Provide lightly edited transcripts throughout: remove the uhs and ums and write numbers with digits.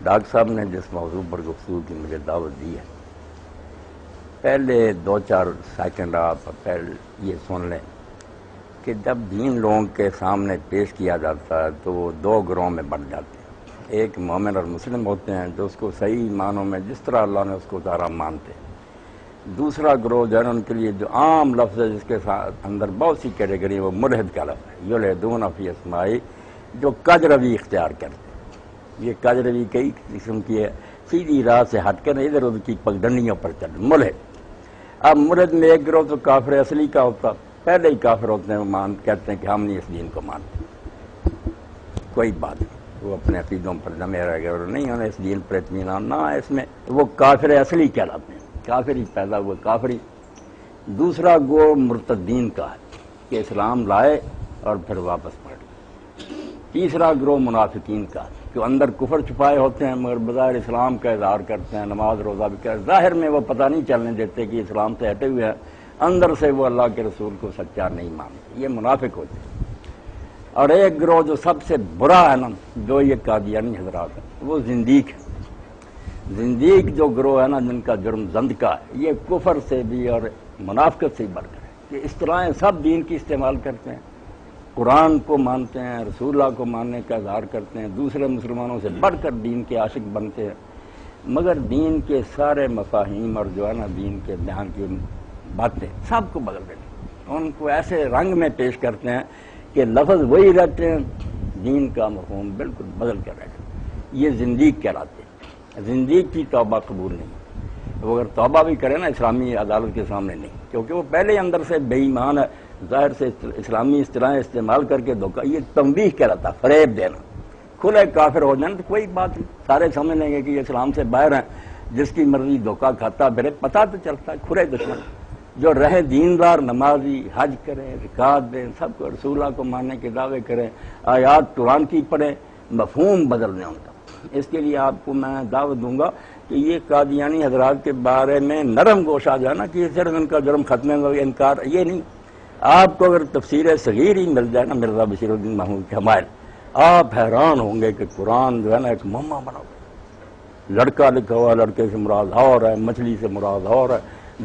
Doctor صاحب نے جس موضوع پر گفتگو کی مجھے دعوت دی ہے، پہلے 2-4 سیکنڈ آپ پہلے یہ سن لیں کہ جب دین لوگوں کے سامنے پیش کیا جاتا ہے تو وہ 2 گروہوں میں بٹ جاتے ہیں۔ ایک مومن اور مسلم ہوتے ہیں جو اس کو صحیح معنوں میں جس طرح اللہ نے اس کو اتارا مانتے ہیں۔ دوسرا گروہ جو ہے ان کے لیے جو عام لفظ ہے جس کے اندر بہت سی کیٹیگری وہ ملحد کا لفظ ہے، یلحدون فی اسمائی، جو کج روی اختیار کرتے ہیں۔ یہ کج روی کئی قسم کی ہے، سیدھی راہ سے ہٹ کر ادھر ادھر کی پگڈنڈیوں پر چل ملحد۔ اب ملحد میں ایک گروہ تو کافر اصلی کا ہوتا، پہلے ہی کافر ہوتے ہیں، وہ کہتے ہیں کہ ہم نہیں اس دین کو مانتے، کوئی بات نہیں، وہ اپنے عقیدوں پر جمے رہ گئے اور نہیں انہیں اس دین پر اطمینان نہ اس میں، وہ کافر اصلی کہلاتے ہیں، کافر ہی پیدا ہوئے کافری۔ دوسرا گروہ مرتدین کا ہے کہ اسلام لائے اور پھر واپس پڑ گئے۔ تیسرا گروہ منافقین کا ہے کہ اندر کفر چھپائے ہوتے ہیں مگر بظاہر اسلام کا اظہار کرتے ہیں، نماز روزہ بھی کرتے ہیں، ظاہر میں وہ پتہ نہیں چلنے دیتے کہ اسلام سے ہٹے ہوئے ہیں، اندر سے وہ اللہ کے رسول کو سچا نہیں مانتے، یہ منافق ہوتے ہیں۔ اور ایک گروہ جو سب سے برا ہے نا، جو یہ قادیانی حضرات ہیں، وہ زندیق ہے۔ زندیق جو گروہ ہے نا، جن کا جرم زند کا ہے، یہ کفر سے بھی اور منافقت سے بڑھ کر ہے کہ اس طرح سب دین کی استعمال کرتے ہیں، قرآن کو مانتے ہیں، رسول اللہ کو ماننے کا اظہار کرتے ہیں، دوسرے مسلمانوں سے بڑھ کر دین کے عاشق بنتے ہیں، مگر دین کے سارے مفاہیم اور جو ہے نا دین کے بیان کی باتیں سب کو بدل دیتے ہیں، ان کو ایسے رنگ میں پیش کرتے ہیں کہ لفظ وہی رہتے ہیں، دین کا مفہوم بالکل بدل کر رہتے ہیں۔ یہ زندیق کہلاتے ہیں۔ زندیق کی توبہ قبول نہیں، وہ اگر توبہ بھی کرے نا اسلامی عدالت کے سامنے نہیں، کیونکہ وہ پہلے ہی اندر سے بے ایمان ہے، ظاہر سے اسلامی اصطلاحیں استعمال کر کے دھوکہ، یہ تنبیہ کہلاتا، فریب دینا۔ کھلے کافر ہو جائیں تو کوئی بات نہیں، سارے سمجھ لیں گے کہ یہ اسلام سے باہر ہیں، جس کی مرضی دھوکہ کھاتا پھرے، پتہ تو چلتا ہے کھلے دشمن۔ جو رہے دیندار، نمازی، حج کریں، زکات دیں، سب کو رسول اللہ کو ماننے کے دعوے کریں، آیات قرآن کی پڑھیں، مفہوم بدلنے ان کا۔ اس کے لیے آپ کو میں دعوت دوں گا کہ یہ قادیانی حضرات کے بارے میں نرم گوش آ جانا کہ صرف ان کا جرم ختم ہوگا، انکار یہ نہیں۔ آپ کو اگر تفسیر صغیر ہی مل جائے نا مرزا بشیر الدین محمود کے حمائل، آپ حیران ہوں گے کہ قرآن جو ہے نا ایک مما بنا ہوا، لڑکا لکھا ہوا، لڑکے سے مراد اور ہے، مچھلی سے مراد اور ہے،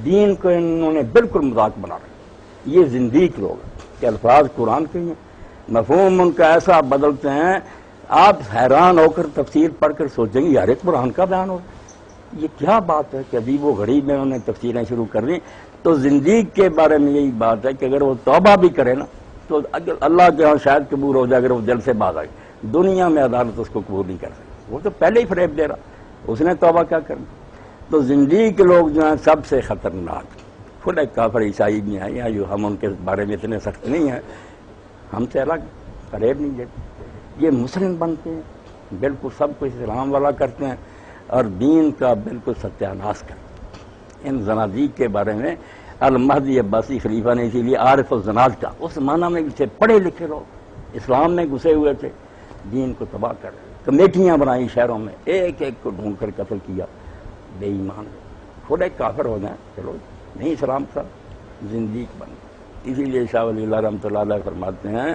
دین کو انہوں نے بالکل مذاق بنا رکھا۔ یہ زندیق لوگ ہیں کہ الفاظ قرآن کے ہیں، مفہوم ان کا ایسا بدلتے ہیں، آپ حیران ہو کر تفسیر پڑھ کر سوچیں گے یار قرآن کا بیان ہو، یہ کیا بات ہے کہ ابھی وہ غریب میں انہوں نے تفسیریں شروع کر دیں۔ تو زندیق کے بارے میں یہی بات ہے کہ اگر وہ توبہ بھی کرے نا تو اللہ کے ہاں شاید قبول ہو جائے، اگر وہ دل سے باز آئے، دنیا میں عدالت اس کو قبول نہیں کر سکتی، وہ تو پہلے ہی فریب دے رہا، اس نے توبہ کیا کرنا۔ تو زندیق لوگ جو ہیں سب سے خطرناک، کھلے کافر عیسائی بھی ہیں، یا جو ہم ان کے بارے میں اتنے سخت نہیں ہیں، ہم سے الگ فریب نہیں دیتے، یہ مسلم بنتے ہیں، بالکل سب کچھ اسلام والا کرتے ہیں اور دین کا بالکل ستیہ ناش کرتے ہیں۔ ان زنادیق کے بارے میں المہدی عباسی خلیفہ نے اسی لیے عارف الزناد کا، اس معنی میں تھے پڑھے لکھے لوگ، اسلام میں گھسے ہوئے تھے، دین کو تباہ کر کمیٹیاں بنائی شہروں میں، ایک ایک کو ڈھونڈ کر قتل کیا، بے ایمان خود ایک کافر ہو جائیں، چلو نہیں اسلام کا زندیق بن گئے۔ اسی لیے شاہ ولی اللہ رحمۃ اللہ علیہ فرماتے ہیں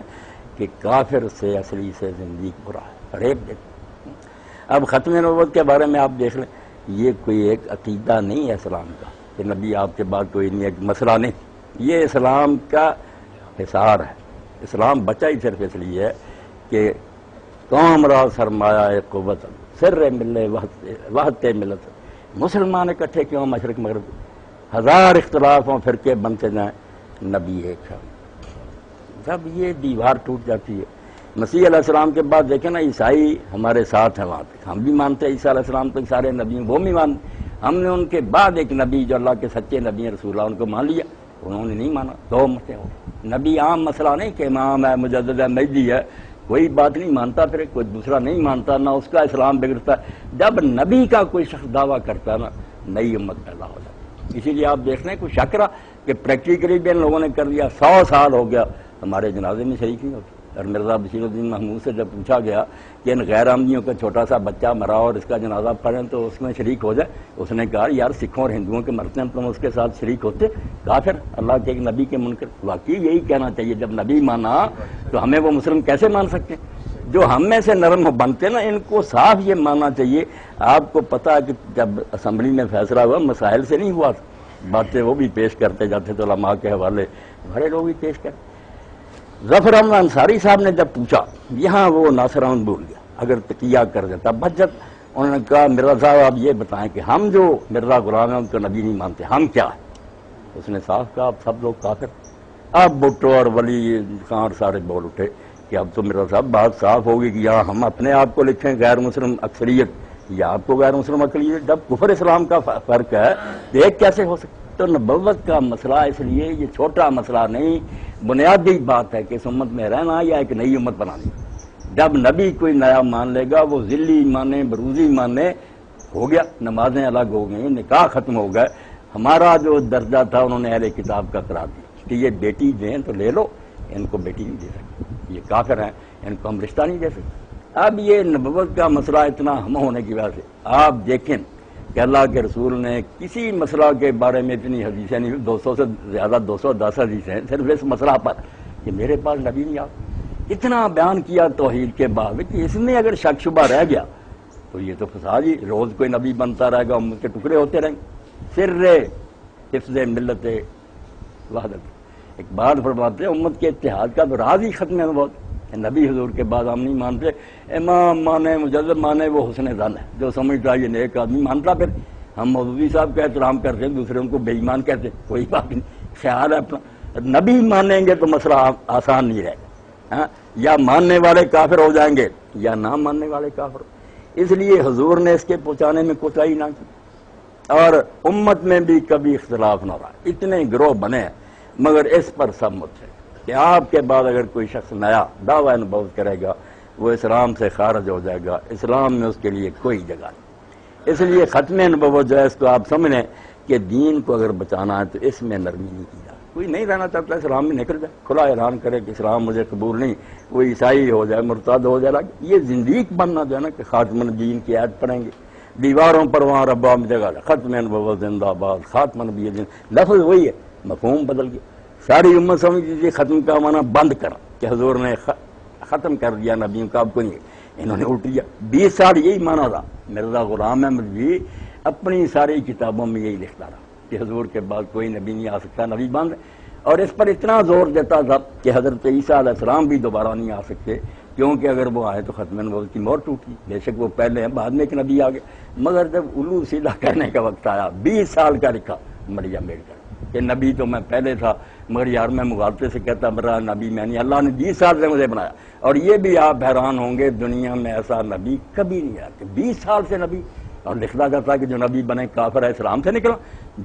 کہ کافر سے اصلی سے زندیق برا ہے، فریب دیتے۔ اب ختم نبوت کے بارے میں آپ دیکھ لیں، یہ کوئی ایک عقیدہ نہیں ہے اسلام کا کہ نبی آپ کے بعد کوئی نہیں، ایک مسئلہ نہیں، یہ اسلام کا حصار ہے۔ اسلام بچا ہی صرف اس لیے ہے کہ قوم را سرمایہ قوت سر ملے وحدت ملت، مسلمان اکٹھے کیوں مشرق مغرب، ہزار اختلاف ہوں فرقے بنتے جائیں، نبی ایک ہے۔ جب یہ دیوار ٹوٹ جاتی ہے، مسیح علیہ السلام کے بعد دیکھیں نا عیسائی ہمارے ساتھ ہیں وہاں تک، ہم بھی مانتے ہیں عیسیٰ علیہ السلام تک سارے نبی، وہ بھی مانتے، ہم نے ان کے بعد ایک نبی جو اللہ کے سچے نبی ہیں رسول اللہ، ان کو مان لیا، انہوں نے نہیں مانا، دو متیں ہو۔ نبی عام مسئلہ نہیں کہ امام ہے، مجدد ہے، مہدی ہے، کوئی بات نہیں مانتا، پھر کوئی دوسرا نہیں مانتا، نہ اس کا اسلام بگڑتا ہے۔ جب نبی کا کوئی شخص دعویٰ کرتا ہے نا، نئی امت پیدا ہو جاتی۔ اسی لیے آپ دیکھ رہے ہیں کچھ شک رہا کہ پریکٹیکلی بھی ان لوگوں نے کر دیا، 100 سال ہو گیا ہمارے جنازے میں شریک نہیں ہوتے۔ اور مرزا بشیر الدین محمود سے جب پوچھا گیا کہ ان غیر احمدیوں کا چھوٹا سا بچہ مرا اور اس کا جنازہ پڑھیں تو اس میں شریک ہو جائے، اس نے کہا یار سکھوں اور ہندوؤں کے مرتے ہیں تم اس کے ساتھ شریک ہوتے، کافر اللہ کے ایک نبی کے منکر۔ واقعی یہی کہنا چاہیے، جب نبی مانا تو ہمیں وہ مسلم کیسے مان سکتے ہیں؟ جو ہم میں سے نرم بنتے ہیں نا، ان کو صاف یہ ماننا چاہیے. آپ کو پتا ہے کہ جب اسمبلی میں فیصلہ ہوا مسائل سے نہیں ہوا تھا، باتیں وہ بھی پیش کرتے جاتے تھے علماء کے حوالے، ہمارے لوگ بھی پیش کرتے. ظفر احمد انصاری صاحب نے جب پوچھا، یہاں وہ ناصر احمد بھول گیا، اگر تقیہ کر دیتا بجت. انہوں نے کہا مرزا صاحب آپ یہ بتائیں کہ ہم جو مرزا غلام ہیں ان کو نبی نہیں مانتے، ہم کیا ہیں؟ اس نے صاف کہا آپ سب لوگ کافر. اب بھٹو اور ولی خان سارے بول اٹھے کہ اب تو مرزا صاحب بات صاف ہوگی کہ یہاں ہم اپنے آپ کو لکھیں غیر مسلم اکثریت یا آپ کو غیر مسلم اقلیت. جب کفر اسلام کا فرق ہے تو ایک کیسے ہو سکتا؟ تو نبوت کا مسئلہ اس لیے یہ چھوٹا مسئلہ نہیں، بنیادی بات ہے کہ اس امت میں رہنا یا ایک نئی امت بنانی. جب نبی کوئی نیا مان لے گا، وہ ذلی مانے بروزی مانے، ہو گیا، نمازیں الگ ہو گئیں، نکاح ختم ہو گئے. ہمارا جو درجہ تھا انہوں نے اہل کتاب کا قرار دیا کہ یہ بیٹی دیں تو لے لو، ان کو بیٹی نہیں دے سکتے، یہ کافر ہیں، ان کو ہم رشتہ نہیں دے سکتے. اب یہ نبوت کا مسئلہ اتنا ہم ہونے کی وجہ سے آپ دیکھیں کہ اللہ کے رسول نے کسی مسئلہ کے بارے میں اتنی حدیثیں نہیں، 200 سے زیادہ 210 حدیثیں صرف اس مسئلہ پر کہ میرے پاس نبی نہیں آتا. اتنا بیان کیا توحید کے بعد کہ اس میں اگر شک شبہ رہ گیا تو یہ تو فساد ہی، روز کوئی نبی بنتا رہے گا، امت کے ٹکڑے ہوتے رہیں گے. سر حفظ ملت وحدت، ایک بات فرماتے ہیں امت کے اتحاد کا تو راز ہی ختم ہے. بہت نبی حضور کے بعد ہم نہیں مانتے، امام مانے مجدد مانے وہ حسن ظن ہے، جو سمجھتا ہے یہ نیک آدمی مانتا. پھر ہم مولوی صاحب کا احترام کرتے ہیں، دوسرے ان کو بے ایمان کہتے ہیں، کوئی بات نہیں، خیال ہے اپنا. نبی مانیں گے تو مسئلہ آسان نہیں رہے گا، یا ماننے والے کافر ہو جائیں گے یا نہ ماننے والے کافر. اس لیے حضور نے اس کے پہنچانے میں کوتاہی نہ کی، اور امت میں بھی کبھی اختلاف نہ رہا. اتنے گروہ بنے ہیں مگر اس پر سب متفق کہ آپ کے بعد اگر کوئی شخص نیا دعویٰ نبوت کرے گا وہ اسلام سے خارج ہو جائے گا، اسلام میں اس کے لیے کوئی جگہ نہیں. اس لیے ختم نبوت جو ہے اس کو آپ سمجھیں کہ دین کو اگر بچانا ہے تو اس میں نرمی نہیں کی جائے. کوئی نہیں رہنا چاہتا اسلام میں نکل جائے، کھلا اعلان کرے کہ اسلام مجھے قبول نہیں، وہ عیسائی ہو جائے، مرتد ہو جائے. یہ زندیق بننا جو ہے نا کہ خاتم النبیین کی آیت پڑھیں گے دیواروں پر، وہاں ربا میں جگہ ختم نبوت زندہ آباد، خاتم النبی زندہ، لفظ وہی ہے، مفہوم بدل گیا. ساری امت سمجھ لیجیے ختم کا معنی بند کر کہ حضور نے ختم کر دیا نبیوں کا، اب کوئی نہیں. انہوں نے الٹ دیا. 20 سال یہی مانا تھا. مرزا غلام احمد بھی اپنی ساری کتابوں میں یہی لکھتا رہا کہ حضور کے بعد کوئی نبی نہیں آ سکتا، نبی بند. اور اس پر اتنا زور دیتا تھا کہ حضرت عیسیٰ علیہ السلام بھی دوبارہ نہیں آ سکتے، کیونکہ اگر وہ آئے تو ختم نبوت کی مہر ٹوٹی. بے شک وہ پہلے ہیں، بعد میں ایک نبی آ گیا. مگر جب الو سیدھا کرنے کا وقت آیا، 20 سال کا لکھا مریم میڈکر کہ نبی تو میں پہلے تھا، مگر یار میں مغالطے سے کہتا میرا نبی میں نہیں، اللہ نے 20 سال سے مجھے بنایا. اور یہ بھی آپ حیران ہوں گے دنیا میں ایسا نبی کبھی نہیں آیا کہ 20 سال سے نبی. اور لکھتا تھا کہ جو نبی بنے کافر ہے، اسلام سے نکلا.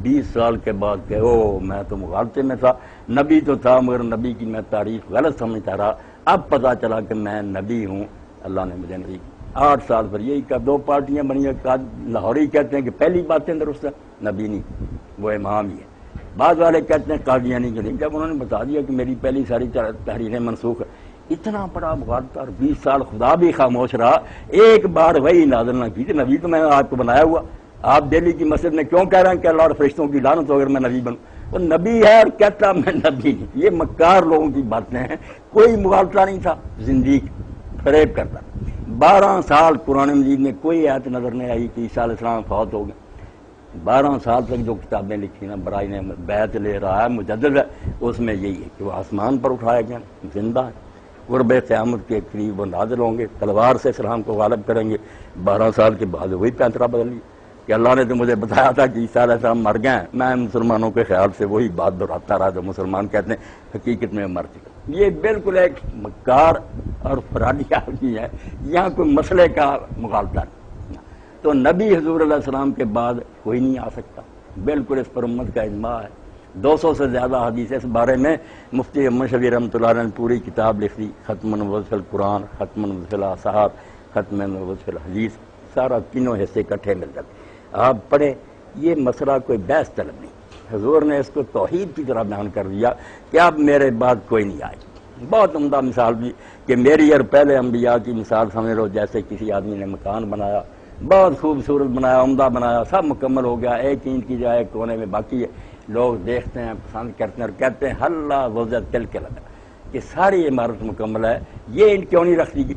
20 سال کے بعد کہ او میں تو مغالطے میں تھا، نبی تو تھا مگر نبی کی میں تعریف غلط سمجھتا رہا، اب پتہ چلا کہ میں نبی ہوں، اللہ نے مجھے نبی. 8 سال پر یہی کا 2 پارٹیاں بنی ہیں. لاہوری کہتے ہیں کہ پہلی باتیں درست ہے، نبی نہیں، وہ امام ہی ہے. بعض والے کہتے ہیں قادیانی کے نہیں. جب انہوں نے بتا دیا کہ میری پہلی ساری تحریریں منسوخ ہے، اتنا بڑا مغالطہ. اور 20 سال خدا بھی خاموش رہا، ایک بار وہی نازل نہ کی. نبی تو میں نے آپ کو بنایا ہوا. آپ دہلی کی مسجد میں کیوں کہہ رہے ہیں کہ اللہ اور فرشتوں کی لعنت ہو اگر میں نبی بنوں؟ وہ نبی ہے اور کہتا میں نبی نہیں. یہ مکار لوگوں کی باتیں ہیں. کوئی مغالطہ نہیں تھا، زندیق فریب کرتا. 12 سال قرآن مجید میں کوئی آیت نظر نہیں آئی کہ عیسیٰ علیہ السلام فوت ہو گئے. 12 سال تک جو کتابیں لکھی نا، برائی نے بیعت لے رہا ہے، مجدد ہے، اس میں یہی ہے کہ وہ آسمان پر اٹھایا گیا، زندہ ہے، قرب قیامت کے قریب وہ نازل ہوں گے، تلوار سے اسلام کو غالب کریں گے. 12 سال کے بعد وہی پینترا بدل لی کہ اللہ نے تو مجھے بتایا تھا کہ عیسیٰ علیہ السلام مر گئے. میں مسلمانوں کے خیال سے وہی بات دہراتا رہا جو مسلمان کہتے ہیں، حقیقت میں مر چکا. یہ بالکل ایک مکار اور فراڈی آدمی ہے، یہاں کوئی مسئلے کا مغالطہ نہیں. تو نبی حضور علیہ السلام کے بعد کوئی نہیں آ سکتا، بالکل اس پر امت کا اجماع ہے. 200 سے زیادہ حدیث اس بارے میں مفتی احمد شفیع رحمۃ اللہ علیہ نے پوری کتاب لکھ دی، ختم النبوت فی القرآن، ختم النبوت فی الاثار، ختم النبوت فی الحدیث. سارا تینوں حصے اکٹھے مل جاتے، آپ پڑھیں. یہ مسئلہ کوئی بحث طلب نہیں. حضور نے اس کو توحید کی طرح بیان کر دیا کہ اب میرے بعد کوئی نہیں آئے. بہت عمدہ مثال بھی کہ میری اور پہلے انبیاء کی مثال سمجھ لو جیسے کسی آدمی نے مکان بنایا، بہت خوبصورت بنایا، عمدہ بنایا، سب مکمل ہو گیا، ایک اینٹ کی جائے کونے میں باقی ہے. لوگ دیکھتے ہیں، پسند کرتے ہیں اور کہتے ہیں اللہ وزت تل کے لگا کہ ساری عمارت مکمل ہے، یہ اینٹ کیوں نہیں رکھ دی گئی؟